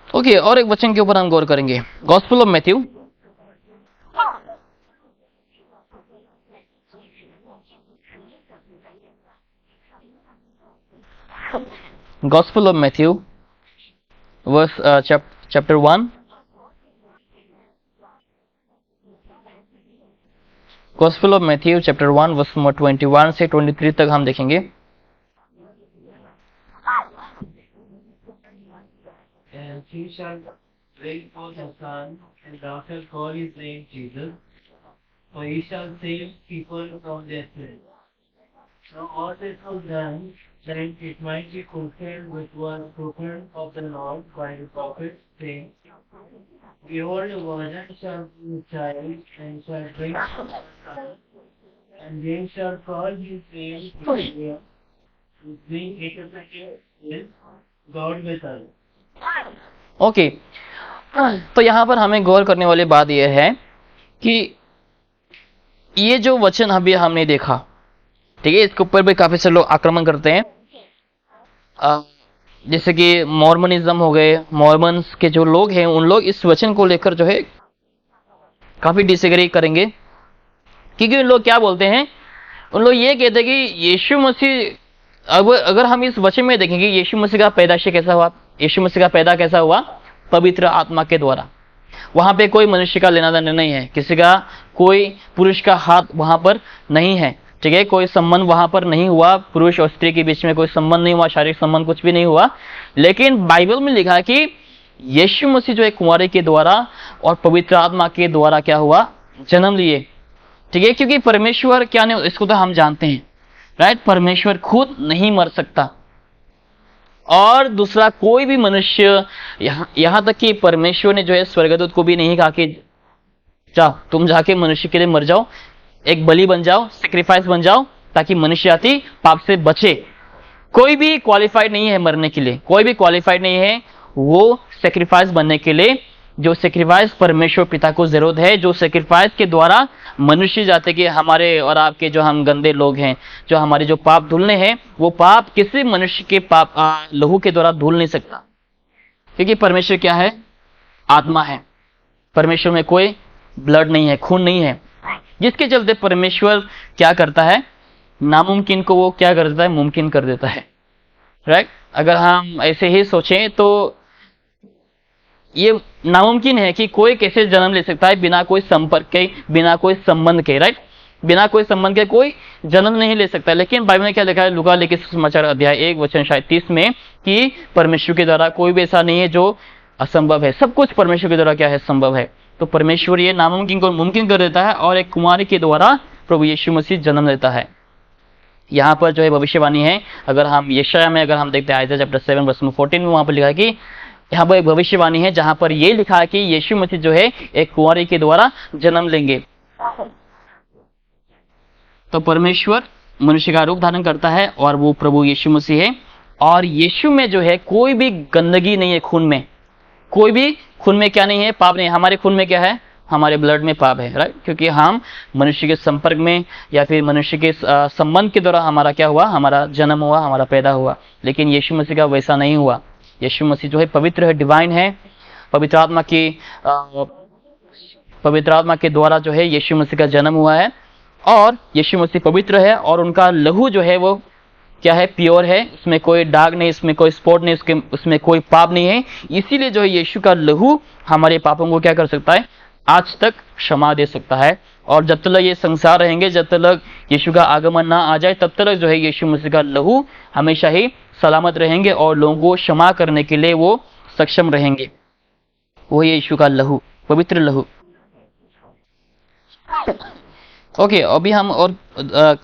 ओके, और एक वचन के ऊपर हम गौर करेंगे। Gospel of Matthew verse chapter 1, gospel of Matthew chapter 1 verse number 21 से 23 तक हम देखेंगे। And she shall bring forth a son, and thou shalt call his name Jesus, for he shall save people from their sins. Now all this was done, that it might be fulfilled which was spoken of the Lord by the prophet, saying, Behold, a virgin shall be with child, and shall bring forth a son, and they shall call his name Emmanuel, which being interpreted is God with us. Okay, तो यहाँ पर हमें गौर करने वाली बात यह है कि ये जो वचन अभी हमने देखा, ठीक है, इसके ऊपर भी काफी सारे लोग आक्रमण करते हैं। जैसे कि मॉर्मनिज्म हो गए, मॉर्मन्स के जो लोग हैं उन लोग इस वचन को लेकर जो है काफी डिसएग्री करेंगे, क्योंकि उन लोग क्या बोलते हैं, उन लोग ये कहते हैं कि यीशु मसीह, अब अगर हम इस वचन में देखेंगे यीशु मसीह का पैदाइश कैसा हुआ, यीशु मसीह का पैदा कैसा हुआ, पवित्र आत्मा के द्वारा। वहां पे कोई मनुष्य का लेना देना नहीं है, किसी का कोई पुरुष का हाथ वहां पर नहीं है, ठीक है, कोई संबंध वहां पर नहीं हुआ, पुरुष और स्त्री के बीच में कोई संबंध नहीं हुआ, शारीरिक संबंध कुछ भी नहीं हुआ। लेकिन बाइबल में लिखा है कि यीशु मसीह जो है कुंवारे के द्वारा और पवित्र आत्मा के द्वारा क्या हुआ, जन्म लिए, ठीक है, क्योंकि परमेश्वर क्या नहीं, इसको तो हम जानते हैं, राइट, परमेश्वर खुद नहीं मर सकता, और दूसरा कोई भी मनुष्य, यहां तक कि परमेश्वर ने जो है स्वर्गदूत को भी नहीं कहा कि जाओ तुम जाके मनुष्य के लिए मर जाओ, एक बलि बन जाओ, सेक्रीफाइस बन जाओ, ताकि मनुष्य जाति पाप से बचे। कोई भी क्वालिफाइड नहीं है मरने के लिए, कोई भी क्वालिफाइड नहीं है वो सेक्रीफाइस बनने के लिए। जो सेक्रीफाइस परमेश्वर पिता को जरूरत है, जो सेक्रीफाइस के द्वारा मनुष्य जाते कि हमारे और आपके जो हम गंदे लोग हैं, जो हमारे जो पाप धुलने हैं, वो पाप किसी मनुष्य के पाप लहू के द्वारा धुल नहीं सकता, क्योंकि परमेश्वर क्या है, आत्मा है, परमेश्वर में कोई ब्लड नहीं है, खून नहीं है, जिसके चलते परमेश्वर क्या करता है, नामुमकिन को वो क्या कर देता है, मुमकिन कर देता है, राइट। अगर हम ऐसे ही सोचें तो ये नामुमकिन है कि कोई कैसे जन्म ले सकता है बिना कोई संपर्क के, बिना कोई संबंध के, राइट, बिना कोई संबंध के कोई जन्म नहीं ले सकता। लेकिन बाइबल में क्या लिखा है, लूका लिखित सुसमाचार अध्याय 1 वचन शायद 30 में, कि परमेश्वर के द्वारा कोई भी ऐसा नहीं है जो असंभव है, सब कुछ परमेश्वर के द्वारा क्या है, संभव है। तो परमेश्वर ये नामुमकिन को मुमकिन कर देता है और एक कुमारी के द्वारा प्रभु यीशु मसीह जन्म लेता है। यहाँ पर जो है भविष्यवाणी है, अगर हम यशायाह में अगर हम देखते हैं आइज़ाया चैप्टर 7 वर्स 14 में, वहां पर लिखा है कि यहाँ पर एक भविष्यवाणी है जहां पर ये लिखा है कि यीशु मसीह जो है एक कुंवारी के द्वारा जन्म लेंगे। तो परमेश्वर मनुष्य का रूप धारण करता है और वो प्रभु यीशु मसीह है, और यीशु में जो है कोई भी गंदगी नहीं है, खून में कोई भी, खून में क्या नहीं है, पाप नहीं है। हमारे खून में क्या है, हमारे ब्लड में पाप है, राइट, क्योंकि हम मनुष्य के संपर्क में या फिर मनुष्य के संबंध के द्वारा हमारा क्या हुआ, हमारा जन्म हुआ, हमारा पैदा हुआ। लेकिन यीशु मसीह का वैसा नहीं हुआ। यीशु मसीह जो है पवित्र है, डिवाइन है, पवित्र आत्मा के द्वारा जो है यीशु मसीह का जन्म हुआ है, और यीशु मसीह पवित्र है, और उनका लहू जो है वो क्या है, प्योर है, उसमें कोई दाग नहीं, इसमें कोई स्पॉट नहीं, उसमें कोई पाप नहीं है। इसीलिए जो है यीशु का लहू हमारे पापों को क्या कर सकता है, आज तक क्षमा दे सकता है। और जब तक ये संसार रहेंगे, जब तक यीशु का आगमन ना आ जाए, तब तक जो है यीशु मसीह का लहू हमेशा ही सलामत रहेंगे और लोगों को क्षमा करने के लिए वो सक्षम रहेंगे। वो यीशु का लहू, पवित्र लहू। ओके, अभी हम और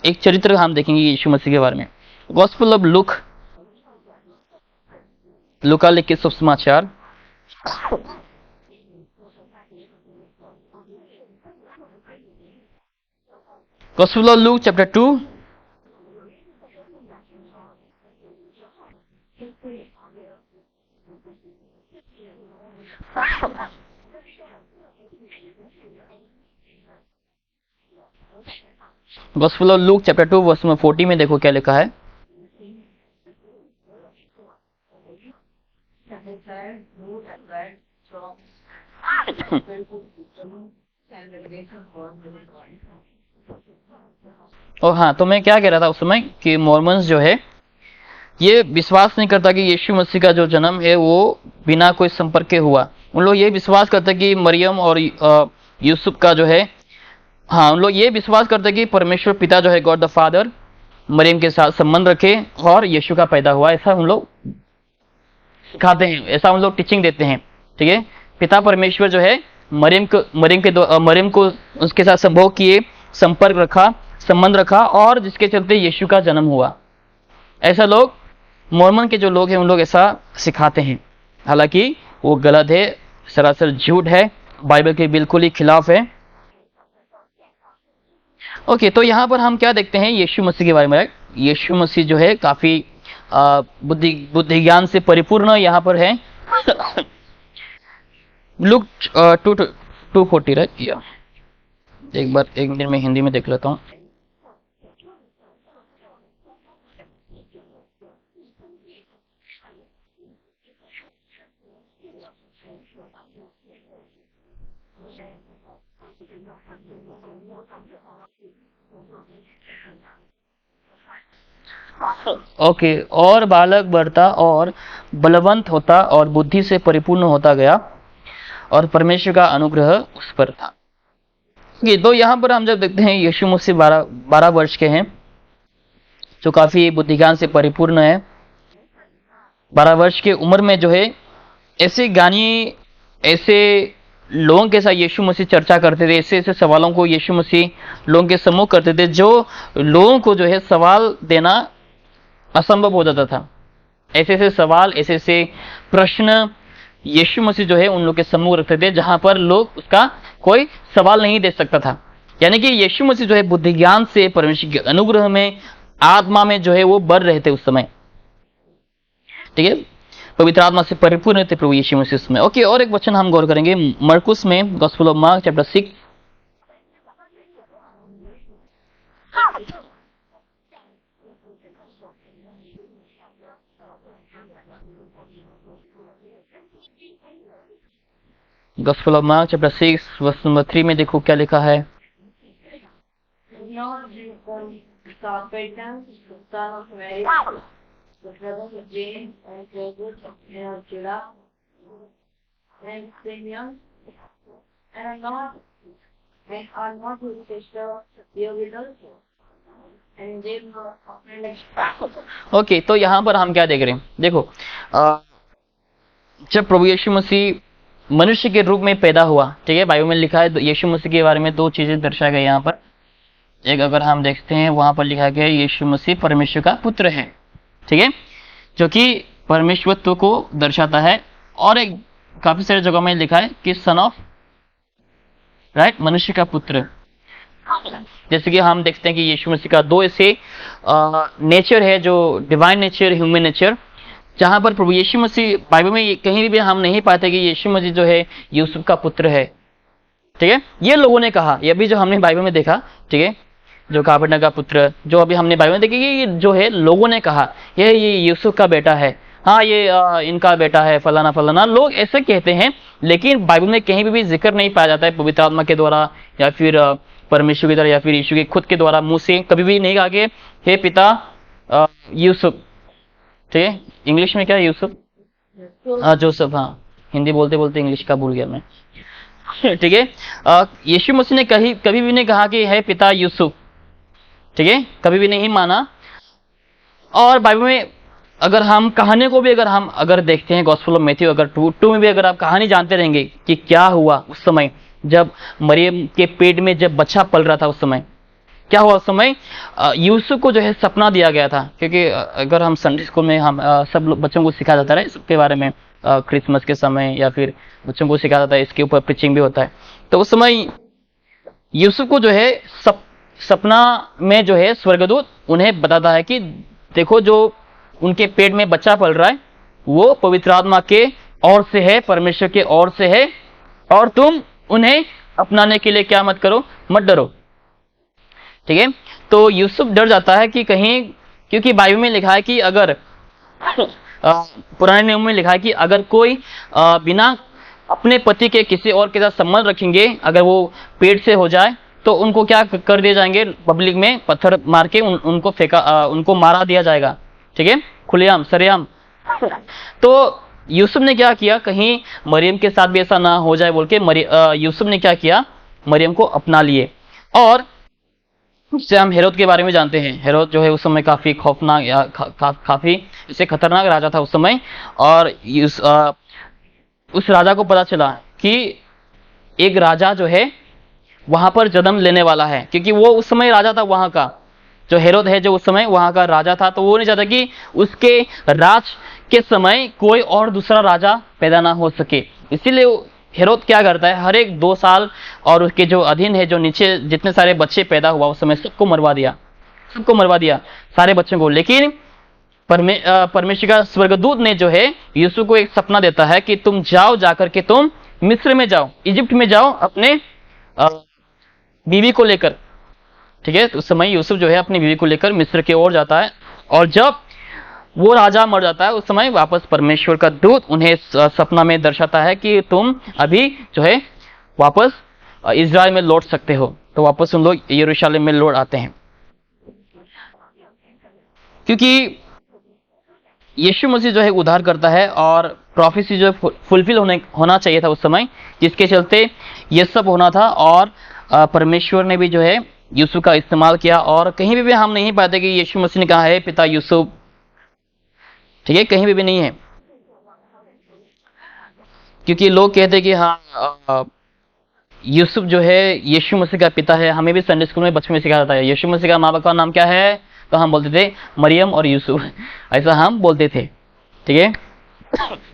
एक चरित्र हम देखेंगे यीशु मसीह के बारे में। गॉस्पेल ऑफ लूक, लूका लिखित सुसमाचार, gospel of Luke chapter 2 gospel of Luke chapter 2 verse 40 में देखो क्या लिखा है। और हाँ, तो मैं क्या कह रहा था उस समय कि मॉर्मन्स जो है ये विश्वास नहीं करता कि यीशु मसीह का जो जन्म है वो बिना कोई संपर्क के हुआ। उन लोग ये विश्वास करते कि मरियम और यूसुफ का जो है, हाँ, उन लोग ये विश्वास करते कि परमेश्वर पिता जो है, गॉड द फादर, मरियम के साथ संबंध रखे और यीशु का पैदा हुआ, ऐसा हम लोग सिखाते हैं, ऐसा हम लोग टीचिंग देते हैं, ठीक है। पिता परमेश्वर जो है मरियम को उसके साथ संभोग किए, संपर्क रखा, संबंध रखा, और जिसके चलते यीशु का जन्म हुआ। ऐसा लोग, मॉर्मन के जो लोग हैं, उन लोग ऐसा सिखाते हैं, हालांकि वो गलत है, सरासर झूठ है, बाइबल के बिल्कुल ही खिलाफ है। ओके, तो यहाँ पर हम क्या देखते हैं यीशु मसीह के बारे में। यीशु मसीह जो है काफी बुद्धि ज्ञान से परिपूर्ण यहाँ पर है। लुक 2:40, राइट, एक बार 1 मिनट में हिंदी में देख लेता हूँ। ओके, और बालक बढ़ता और बलवंत होता और बुद्धि से परिपूर्ण होता गया और परमेश्वर का अनुग्रह उस पर था। ये तो यहाँ पर हम जब देखते हैं यीशु मसीह 12 वर्ष के हैं, जो काफी बुद्धिज्ञान से परिपूर्ण है। 12 वर्ष की उम्र में जो है ऐसे ज्ञानी, ऐसे लोगों के साथ यीशु मसीह चर्चा करते थे, ऐसे ऐसे सवालों को यीशु मसीह लोगों के सम्मुख करते थे जो लोगों को जो है सवाल देना असंभव हो जाता था। ऐसे ऐसे सवाल, ऐसे ऐसे प्रश्न यीशु मसीह जो है उन लोग के सम्मुख रखते थे जहां पर लोग उसका कोई सवाल नहीं दे सकता था। यानी कि यीशु मसीह जो है बुद्धि ज्ञान से, परमेश्वर के अनुग्रह में, आत्मा में जो है वो बढ़ रहे थे उस समय। ठीक है, पवित्र आत्मा से परिपूर्ण थे प्रभु यीशु मसीह उसमें। ओके, और एक वचन हम गौर करेंगे मरकुस में, gospel of Mark chapter 6। Gospel of Mark chapter 6 verse number 3 में देखो क्या लिखा है। Now Jesus saw Satan, the son of Mary, the brother of James and Joseph and Judah, and Simeon, and are not his sister your widows, and they were offended. Okay, तो यहाँ पर हम क्या देख रहे हैं? देखो, जब प्रभु यीशु मसीह मनुष्य के रूप में पैदा हुआ, ठीक है, बाइबल में लिखा है यीशु मसीह के बारे में 2 चीजें दर्शाई गई यहाँ पर। एक अगर हम देखते हैं वहां पर लिखा गया यीशु मसीह परमेश्वर का पुत्र है, ठीक है, जो कि परमेश्वरत्व को दर्शाता है। और एक काफी सारी जगह में लिखा है कि सन ऑफ, राइट, मनुष्य का पुत्र। जैसे कि हम देखते हैं कि यीशु मसीह का 2 ऐसे नेचर है, जो डिवाइन नेचर, ह्यूमन नेचर, जहां पर प्रभु यीशु मसीह बाइबल में कहीं भी हम नहीं पाते कि यीशु मसीह जो है यूसुफ का पुत्र है। ठीक है, ये लोगों ने कहा, ये भी जो हमने बाइबल में देखा, ठीक है, जो कारपेंटर का पुत्र, जो अभी हमने बाइबल में देखी, ये जो है लोगों ने कहा ये यूसुफ का बेटा है, हाँ ये इनका बेटा है, फलाना फलाना, लोग ऐसे कहते हैं। लेकिन बाइबल में कहीं भी जिक्र नहीं पाया जाता है पवित्र आत्मा के द्वारा या फिर परमेश्वर की द्वारा या फिर यीशु के खुद के द्वारा मुंह से कभी भी नहीं कहा कि हे पिता यूसुफ। ठीक है, इंग्लिश में क्या है यूसुफ? जोसेफ, हाँ, हिंदी बोलते बोलते इंग्लिश का भूल गया मैं। ठीक है, यीशु मसीह ने कभी भी नहीं कहा कि है पिता यूसुफ, ठीक है, कभी भी नहीं माना। और बाइबल में अगर हम कहानी को भी अगर देखते हैं, गॉस्पेल ऑफ मैथ्यू अगर 2 में भी अगर आप कहानी जानते रहेंगे कि क्या हुआ उस समय जब मरियम के पेट में जब बच्चा पल रहा था, उस समय क्या हुआ? उस समय यूसुफ को जो है सपना दिया गया था। क्योंकि अगर हम संडे स्कूल में हम सब बच्चों को सिखाया जाता है इसके बारे में, क्रिसमस के समय या फिर बच्चों को सिखाया जाता है, इसके ऊपर प्रीचिंग भी होता है। तो उस समय यूसुफ को जो है सपना में जो है स्वर्गदूत उन्हें बताता है कि देखो जो उनके पेट में बच्चा पल रहा है वो पवित्र आत्मा के ओर से है, परमेश्वर के ओर से है, और तुम उन्हें अपनाने के लिए क्या मत करो, मत डरो। ठीक है, तो यूसुफ डर जाता है कि कहीं, क्योंकि बाइबल में लिखा है कि अगर पुराने नियम में लिखा है कि अगर कोई बिना अपने पति के किसी और के साथ संबंध रखेंगे, अगर वो पेट से हो जाए तो उनको क्या कर दिए जाएंगे, पब्लिक में पत्थर मार के उनको फेंका, उनको मारा दिया जाएगा। ठीक है, खुलेआम सरेआम। तो यूसुफ ने क्या किया, कहीं मरियम के साथ भी ऐसा ना हो जाए बोल के यूसुफ ने क्या किया, मरियम को अपना लिए। और जैसे हम हेरोद के बारे में जानते हैं, हेरोद जो है उस समय काफी खौफनाक या काफी इसे खतरनाक राजा था उस समय। और उस राजा को पता चला कि एक राजा जो है वहां पर जन्म लेने वाला है, क्योंकि वो उस समय राजा था वहां का, जो हेरोद है जो उस समय वहां का राजा था। तो वो नहीं चाहता कि उसके राज के समय कोई और दूसरा राजा पैदा ना हो सके। इसीलिए हेरोद क्या करता है, हर एक 2 साल और उसके जो अधीन है, जो नीचे जितने सारे बच्चे पैदा हुआ उस समय सबको मरवा दिया सारे बच्चों को। लेकिन परमेश्वर का स्वर्गदूत ने जो है यूसुफ को एक सपना देता है कि तुम जाओ, जाकर के तुम मिस्र में जाओ, इजिप्ट में जाओ, अपने बीवी को लेकर, ठीक है। तो उस समय यूसुफ जो है अपनी बीवी को लेकर मिस्र की ओर जाता है, और जब वो राजा मर जाता है उस समय वापस परमेश्वर का दूत उन्हें सपना में दर्शाता है कि तुम अभी जो है वापस इज़राइल में लौट सकते हो। तो वापस उन लोग यरूशलेम में लौट आते हैं, क्योंकि यीशु मसीह जो है उद्धार करता है, और प्रोफेसी जो फुलफिल होना चाहिए था उस समय, जिसके चलते ये सब होना था। और परमेश्वर ने भी जो है यूसुफ का इस्तेमाल किया, और कहीं भी हम नहीं पाते कि यीशु मसीह ने कहा है पिता यूसुफ, ठीक है, कहीं भी नहीं है। क्योंकि लोग कहते हैं कि हाँ यूसुफ जो है यीशु मसीह का पिता है। हमें भी संडे स्कूल में बचपन में सिखाया जाता है यीशु मसीह का माँ बाप का नाम क्या है, तो हम बोलते थे मरियम और यूसुफ, ऐसा हम बोलते थे, ठीक है।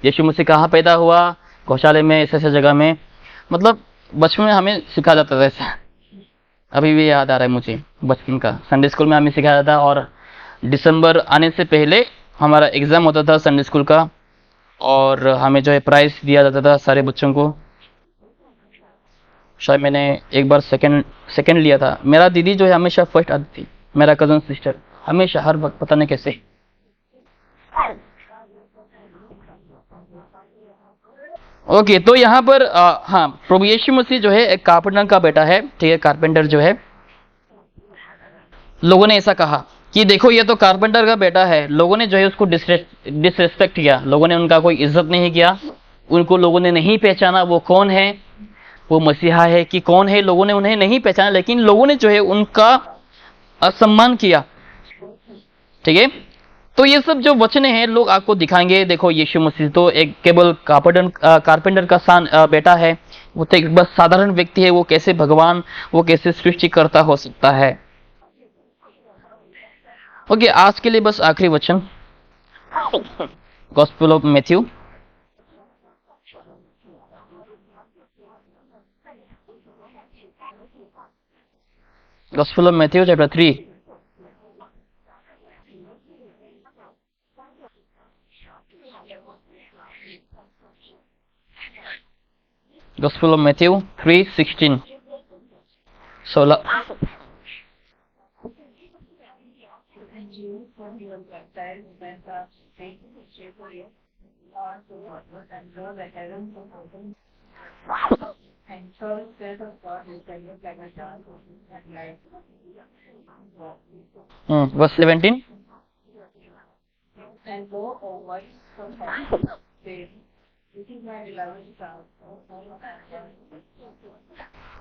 यीशु मसीह कहाँ पैदा हुआ, गौशाले में, ऐसे ऐसे जगह में, मतलब बचपन में हमें सिखाया जाता था ऐसा। अभी भी याद आ रहा है मुझे बचपन का, संडे स्कूल में हमें सिखाया जाता, और दिसंबर आने से पहले हमारा एग्जाम होता था संडे स्कूल का, और हमें जो है प्राइज दिया जाता था सारे बच्चों को। शायद मैंने एक बार सेकंड लिया था। मेरा दीदी जो है हमेशा फर्स्ट आती थी, मेरा कजन सिस्टर हमेशा हर वक्त, पता नहीं कैसे। ओके, तो यहाँ पर हाँ, प्रभु यीशु मसीह जो है एक कारपेंटर का बेटा है, ठीक है। कारपेंटर जो है, लोगों ने ऐसा कहा कि देखो ये तो कारपेंटर का बेटा है। लोगों ने जो है उसको डिसरेस्पेक्ट किया, लोगों ने उनका कोई इज्जत नहीं किया, उनको लोगों ने नहीं पहचाना वो कौन है, वो मसीहा है कि कौन है, लोगों ने उन्हें नहीं पहचाना। लेकिन लोगों ने जो है उनका असम्मान किया, ठीक है। तो ये सब जो वचन हैं लोग आपको दिखाएंगे, देखो यीशु मसीह तो एक केवल कारपेंटर का बेटा है, वो तो एक बस साधारण व्यक्ति है, वो कैसे भगवान, वो कैसे सृष्टिकर्ता हो सकता है। ओके, आज के लिए बस आखिरी वचन, gospel of Matthew, gospel of Matthew chapter 3, Gospel of Matthew 3:16, 16। Verse 17। And go over from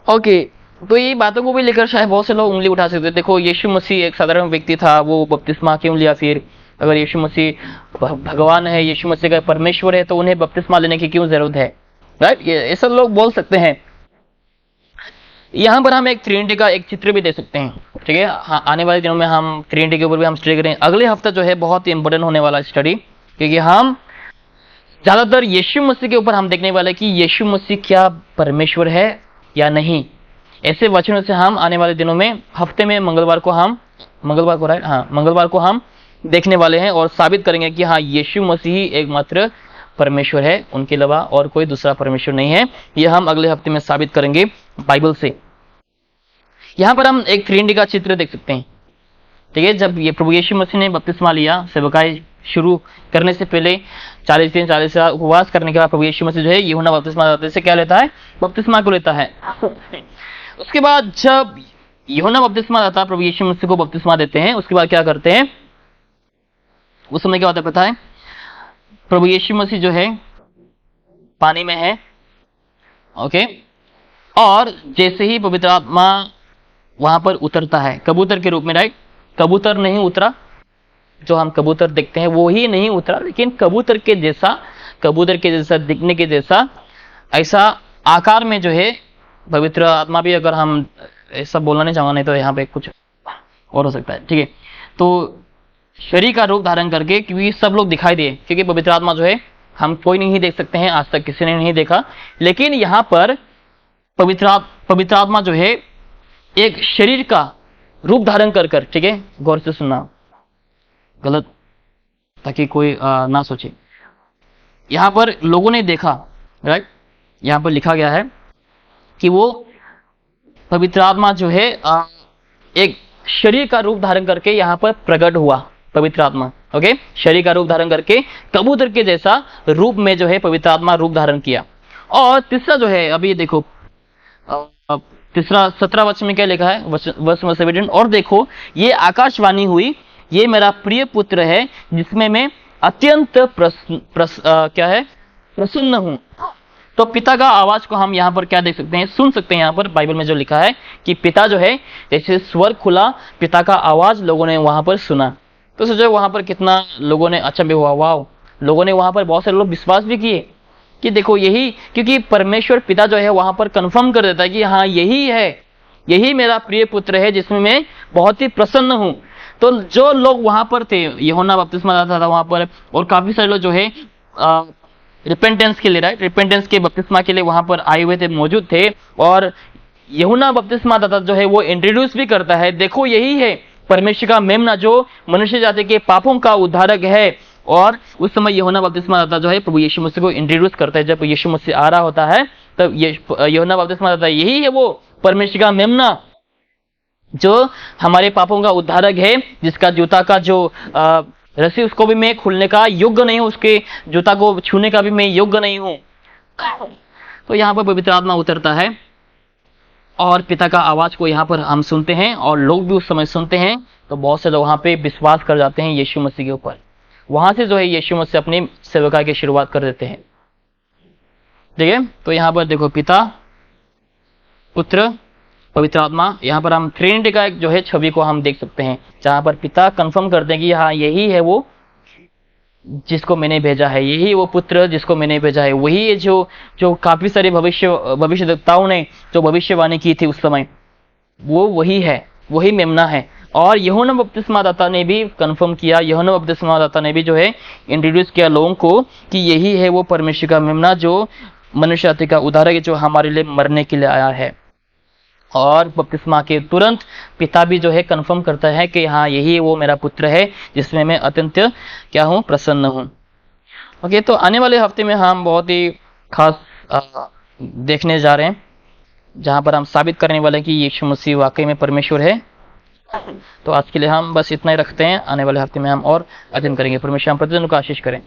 okay, तो ये बातों को भी लेकर शायद बहुत से लोग उंगली उठा सकते हैं। देखो यीशु मसीह एक साधारण व्यक्ति था, वो बपतिस्मा क्यों लिया? फिर अगर यीशु मसीह भगवान है, यीशु मसीह का परमेश्वर है, तो उन्हें बपतिस्मा लेने की क्यों जरूरत है? राइट, ये ऐसा लोग बोल सकते हैं। यहाँ पर हम एक ट्रिनिटी का एक चित्र भी दे सकते हैं, ठीक है। हाँ, आने वाले दिनों में हम ट्रिनिटी के ऊपर भी हम स्टडी करें। अगले हफ्ते जो है बहुत ही इंपॉर्टेंट होने वाला स्टडी, क्योंकि हम ज्यादातर यीशु मसीह के ऊपर हम देखने वाले कि यीशु मसीह क्या परमेश्वर है या नहीं। ऐसे वचनों से हम आने वाले दिनों में, हफ्ते में मंगलवार को राइट, हाँ, मंगलवार को हम देखने वाले हैं और साबित करेंगे कि हाँ, यीशु मसीह ही एकमात्र परमेश्वर है, उनके अलावा और कोई दूसरा परमेश्वर नहीं है। यह हम अगले हफ्ते में साबित करेंगे बाइबल से। यहाँ पर हम एक ट्रिनिटी का चित्र देख सकते हैं, ठीक है। जब ये प्रभु यीशु मसीह ने बपतिस्मा लिया, सेवकाई शुरू करने से पहले 40 दिन 40 रात उपवास करने के बाद प्रभु यीशु मसीह जो है यूहन्ना बपतिस्मा से क्या लेता है? बपतिस्मा को लेता है। उसके बाद जब यूहन्ना बपतिस्मा लेता है, प्रभु यीशु मसीह को बपतिस्मा देते हैं, उसके बाद क्या करते हैं? उस समय क्या होता है पता है? प्रभु यीशु मसीह जो है पानी में है, ओके, और जैसे ही पवित्र आत्मा वहां पर उतरता है कबूतर के रूप में, राइट, कबूतर नहीं उतरा, जो हम कबूतर देखते हैं वो ही नहीं उतरा, लेकिन कबूतर के जैसा दिखने के जैसा ऐसा आकार में जो है पवित्र आत्मा भी, अगर हम ऐसा बोलना नहीं चाहूंगा, नहीं तो यहाँ पे कुछ और हो सकता है, ठीक है। तो शरीर का रूप धारण करके, क्योंकि सब लोग दिखाई दिए, क्योंकि पवित्र आत्मा जो है हम कोई नहीं देख सकते हैं, आज तक किसी ने नहीं देखा, लेकिन यहाँ पर पवित्र आत्मा जो है एक शरीर का रूप धारण कर, ठीक है, गौर से सुनना, गलत ताकि कोई ना सोचे। यहां पर लोगों ने देखा, राइट, यहां पर लिखा गया है कि वो पवित्र आत्मा जो है एक शरीर का रूप धारण करके यहाँ पर प्रकट हुआ। पवित्र आत्मा, ओके, शरीर का रूप धारण करके कबूतर के जैसा रूप में जो है पवित्र आत्मा रूप धारण किया। और तीसरा जो है, अभी देखो तीसरा 17 वचन में क्या लिखा है, वर्ष 17, और देखो ये आकाशवाणी हुई, ये मेरा प्रिय पुत्र है जिसमें मैं अत्यंत प्रसन्न हूं। तो पिता का आवाज को हम यहाँ पर क्या देख सकते हैं, सुन सकते हैं। यहाँ पर बाइबल में जो लिखा है कि पिता जो है, जैसे स्वर खुला, पिता का आवाज लोगों ने वहां पर सुना। तो सोचो वहां पर कितना लोगों ने अचंभे हुआ, वाह। लोगों ने वहां पर, बहुत सारे लोग विश्वास भी किए कि देखो यही, क्योंकि परमेश्वर पिता जो है वहां पर कंफर्म कर देता है कि हाँ यही है, यही मेरा प्रिय पुत्र है जिसमें मैं बहुत ही प्रसन्न हूं। तो जो लोग वहां पर थे, यूहन्ना बपतिस्मा दाता था वहां पर, और काफी सारे लोग जो है रिपेंटेंस के लिए, राइट, रिपेंटेंस के बपतिस्मा के लिए वहां पर आए हुए थे, मौजूद थे। और यूहन्ना बपतिस्मा दाता जो है वो इंट्रोड्यूस भी करता है, देखो यही है परमेश्वर का मेमना जो मनुष्य जाति के पापों का उद्धारक है। और उस समय यूहन्ना बपतिस्मा दाता जो है प्रभु यीशु मसीह को इंट्रोड्यूस करता है। जब यीशु मसीह आ रहा होता है तब यूहन्ना बपतिस्मा दाता यही है वो परमेश्वर का मेमना जो हमारे पापों का उद्धारक है, जिसका जूता का जो रस्सी उसको भी मैं खुलने का योग्य नहीं हूं, उसके जूता को छूने का भी मैं योग्य नहीं हूं। तो यहाँ पर पवित्र आत्मा उतरता है और पिता का आवाज को यहाँ पर हम सुनते हैं, और लोग भी उस समय सुनते हैं। तो बहुत से लोग वहां पे विश्वास कर जाते हैं यीशु मसीह के ऊपर। वहां से जो है यीशु मसीह अपनी सेवकाई की शुरुआत कर देते हैं। ठीक है, तो यहाँ पर देखो पिता, पुत्र, पवित्र आत्मा, यहाँ पर हम ट्रिनिटी का एक जो है छवि को हम देख सकते हैं, जहां पर पिता कंफर्म करते हैं कि हाँ यही है वो जिसको मैंने भेजा है, यही वो पुत्र जिसको मैंने भेजा है, वही है जो काफी सारे भविष्यवक्ताओं ने जो भविष्यवाणी की थी उस समय, वो वही है, वही मेमना है। और यूहन्ना बपतिस्मा दाता ने भी कंफर्म किया, यूहन्ना बपतिस्मा दाता ने भी जो है इंट्रोड्यूस किया लोगों को कि यही है वो परमेश्वर का मेमना जो मनुष्य जाति का उद्धारक है, जो हमारे लिए मरने के लिए आया है। और बपतिस्मा के तुरंत पिता भी जो है कंफर्म करता है कि हाँ यही वो मेरा पुत्र है जिसमें मैं अत्यंत क्या हूँ, प्रसन्न हूँ। ओके, तो आने वाले हफ्ते में हम बहुत ही खास देखने जा रहे हैं, जहां पर हम साबित करने वाले हैं कि यीशु मसीह वाकई में परमेश्वर है। तो आज के लिए हम बस इतना ही रखते हैं, आने वाले हफ्ते में हम और अध्ययन करेंगे। परमेश्वर हम प्रतिदिन को आशीष करें।